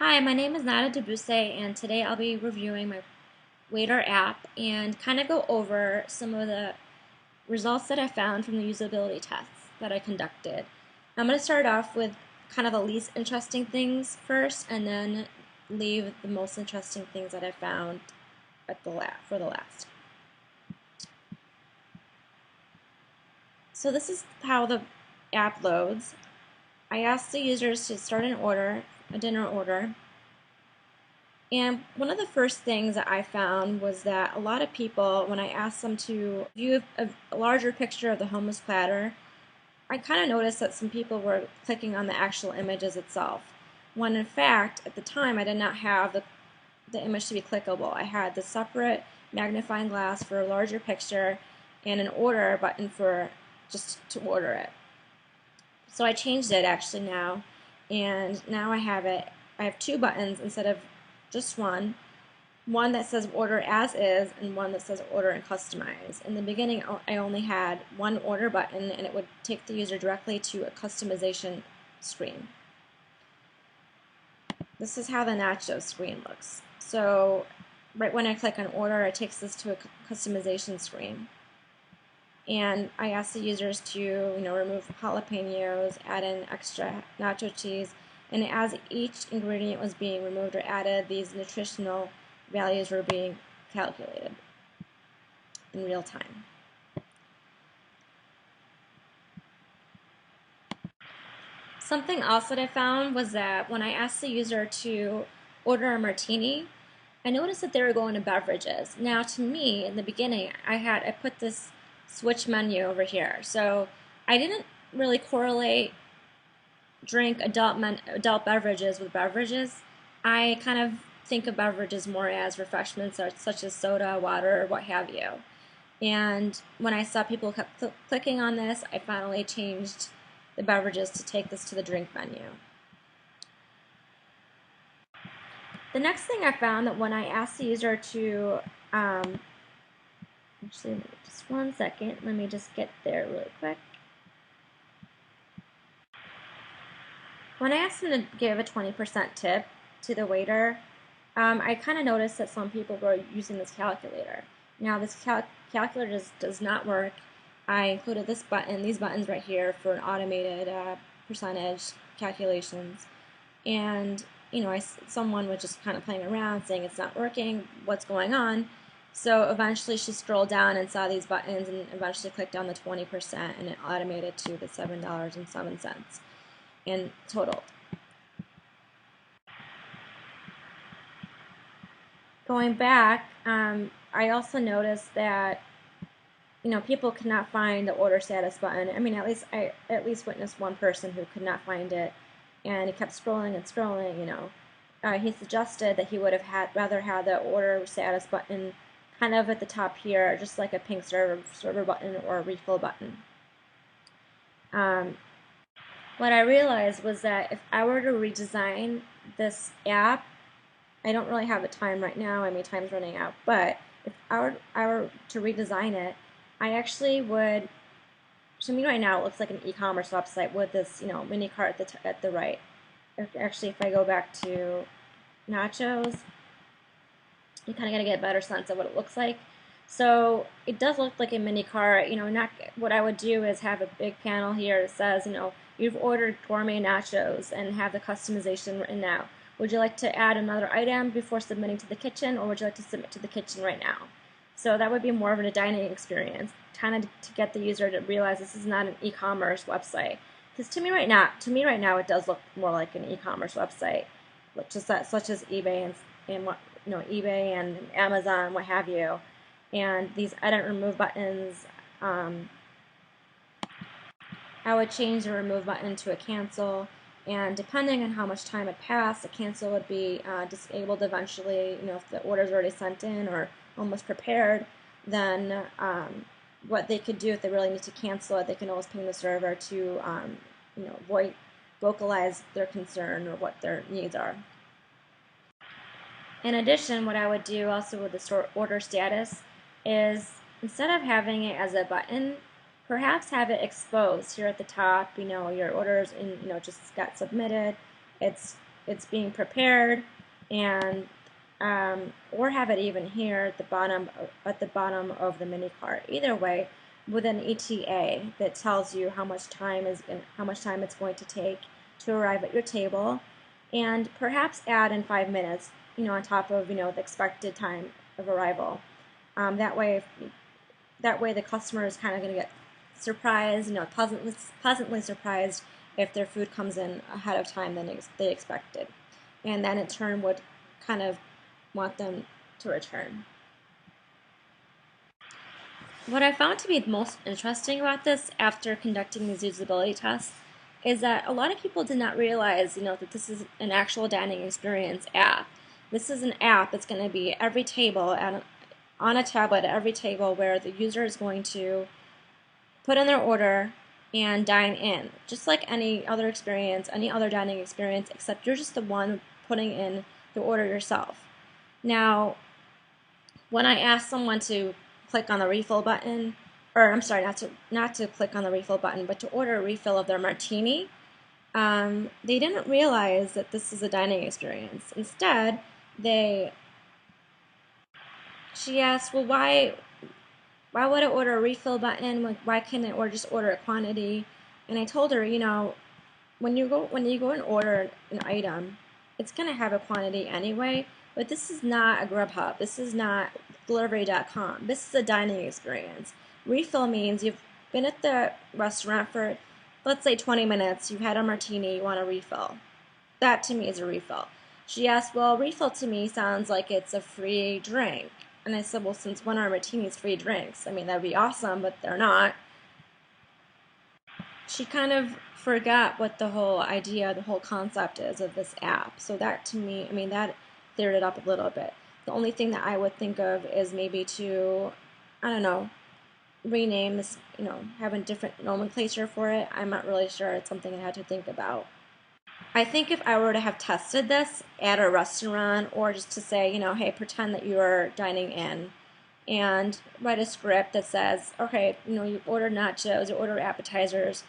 Hi, my name is Nada Debuse, and today I'll be reviewing my Wayter app and kind of go over some of the results that I found from the usability tests that I conducted. I'm going to start off with kind of the least interesting things first, and then leave the most interesting things that I found at for the last. So this is how the app loads. I asked the users to start an order, a dinner order. And one of the first things that I found was that a lot of people, when I asked them to view a larger picture of the hummus platter, I kind of noticed that some people were clicking on the actual images itself, when in fact, at the time, I did not have the image to be clickable. I had the separate magnifying glass for a larger picture and an order button for just to order it. So I changed it actually now, and now I have two buttons instead of just one that says order as is and one that says order and customize. In the beginning, I only had one order button, and it would take the user directly to a customization screen. This is how the nacho screen looks. So right when I click on order, it takes this to a customization screen. And I asked the users to remove jalapenos, add in extra nacho cheese, and as each ingredient was being removed or added, these nutritional values were being calculated in real time. Something else that I found was that when I asked the user to order a martini, I noticed that they were going to beverages. Now, to me, in the beginning, I put this switch menu over here, so I didn't really correlate drink adult beverages with beverages. I kind of think of beverages more as refreshments such as soda, water, or what have you. And when I saw people kept clicking on this, I finally changed the beverages to take this to the drink menu. The next thing I found that when I asked the user to, actually, just one second, let me just get there really quick. When I asked them to give a 20% tip to the waiter, I kind of noticed that some people were using this calculator. Now this calculator does not work. I included these buttons right here for an automated percentage calculations. And someone was just kind of playing around saying it's not working, what's going on? So eventually she scrolled down and saw these buttons and eventually clicked on the 20%, and it automated to the $7.07 in total. Going back, I also noticed that people could not find the order status button. I mean, I at least witnessed one person who could not find it, and he kept scrolling and scrolling. He suggested that he would have rather had the order status button kind of at the top here, just like a pink server button or a refill button. What I realized was that if I were to redesign this app, I don't really have the time right now. I mean, time's running out. But if I were to redesign it, I actually would. To me, right now, it looks like an e-commerce website with this, mini cart at the right. Actually, if I go back to nachos, you kind of got to get a better sense of what it looks like. So it does look like a mini cart. What I would do is have a big panel here that says, you've ordered gourmet nachos, and have the customization written out. Would you like to add another item before submitting to the kitchen, or would you like to submit to the kitchen right now? So that would be more of a dining experience, kind of to get the user to realize this is not an e-commerce website. Because to me right now, it does look more like an e-commerce website, such as eBay and eBay and Amazon, what have you. And these edit remove buttons, I would change the remove button to a cancel, and depending on how much time had passed, the cancel would be disabled eventually. If the order is already sent in or almost prepared, then what they could do if they really need to cancel it, they can always ping the server to vocalize their concern or what their needs are. In addition, what I would do also with the order status is, instead of having it as a button, perhaps have it exposed here at the top. Your orders just got submitted. It's it's being prepared, and or have it even here at the bottom of the mini cart. Either way, with an ETA that tells you how much time it's going to take to arrive at your table, and perhaps add in 5 minutes, on top of the expected time of arrival. That way, the customer is kind of going to get surprised, pleasantly surprised if their food comes in ahead of time than they expected, and then in turn would kind of want them to return. What I found to be most interesting about this after conducting these usability tests is that a lot of people did not realize, that this is an actual dining experience app. This is an app that's going to be every table on a tablet at every table where the user is going to put in their order and dine in, just like any other experience, any other dining experience, except you're just the one putting in the order yourself. Now, when I asked someone to click on the refill button, or I'm sorry, not to click on the refill button, but to order a refill of their martini, they didn't realize that this is a dining experience. Instead, she asked, well, why would I order a refill button? Why can't I just order a quantity? And I told her, when you go and order an item, it's going to have a quantity anyway, but this is not a Grubhub. This is not delivery.com. This is a dining experience. Refill means you've been at the restaurant for, let's say, 20 minutes. You've had a martini. You want a refill. That to me is a refill. She asked, well, refill to me sounds like it's a free drink. And I said, well, since when are martinis free drinks? I mean, that'd be awesome, but they're not. She kind of forgot what the whole idea, the whole concept is of this app. So that to me, that cleared it up a little bit. The only thing that I would think of is maybe to, I don't know, rename this, have a different nomenclature for it. I'm not really sure. It's something I had to think about. I think if I were to have tested this at a restaurant, or just to say, hey, pretend that you're dining in, and write a script that says, okay, you order nachos, you order appetizers,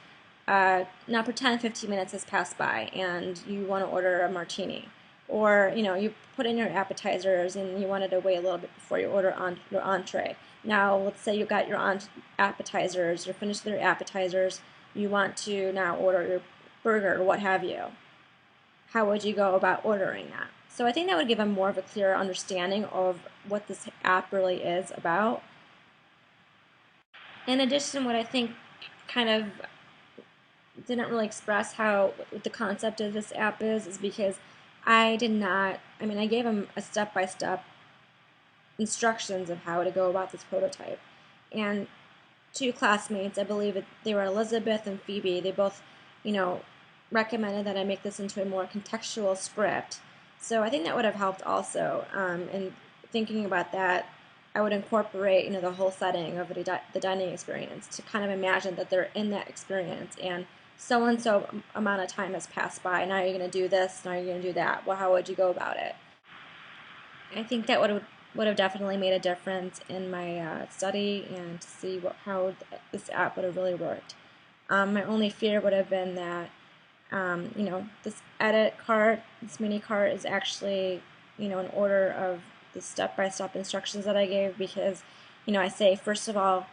now pretend 15 minutes has passed by and you want to order a martini. Or, you put in your appetizers and you wanted to wait a little bit before you order your entree. Now, let's say you got your appetizers, you're finished with your appetizers, you want to now order your burger or what have you. How would you go about ordering that? So I think that would give them more of a clearer understanding of what this app really is about. In addition, what I think kind of didn't really express what the concept of this app is because I gave them a step-by-step instructions of how to go about this prototype. And two classmates, I believe they were Elizabeth and Phoebe, they both, recommended that I make this into a more contextual script. So I think that would have helped also. And thinking about that, I would incorporate, the whole setting of the dining experience to kind of imagine that they're in that experience and so amount of time has passed by. Now you're going to do this, now you're going to do that. Well, how would you go about it? I think that would have definitely made a difference in my study and to see how this app would have really worked. My only fear would have been that this edit cart, this mini cart is actually, in order of the step-by-step instructions that I gave because, I say, first of all,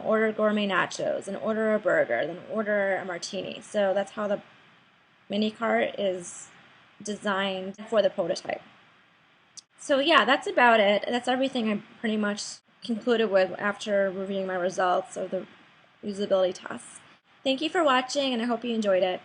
order gourmet nachos, and order a burger, then order a martini. So that's how the mini cart is designed for the prototype. So yeah, that's about it. That's everything I pretty much concluded with after reviewing my results of the usability tests. Thank you for watching, and I hope you enjoyed it.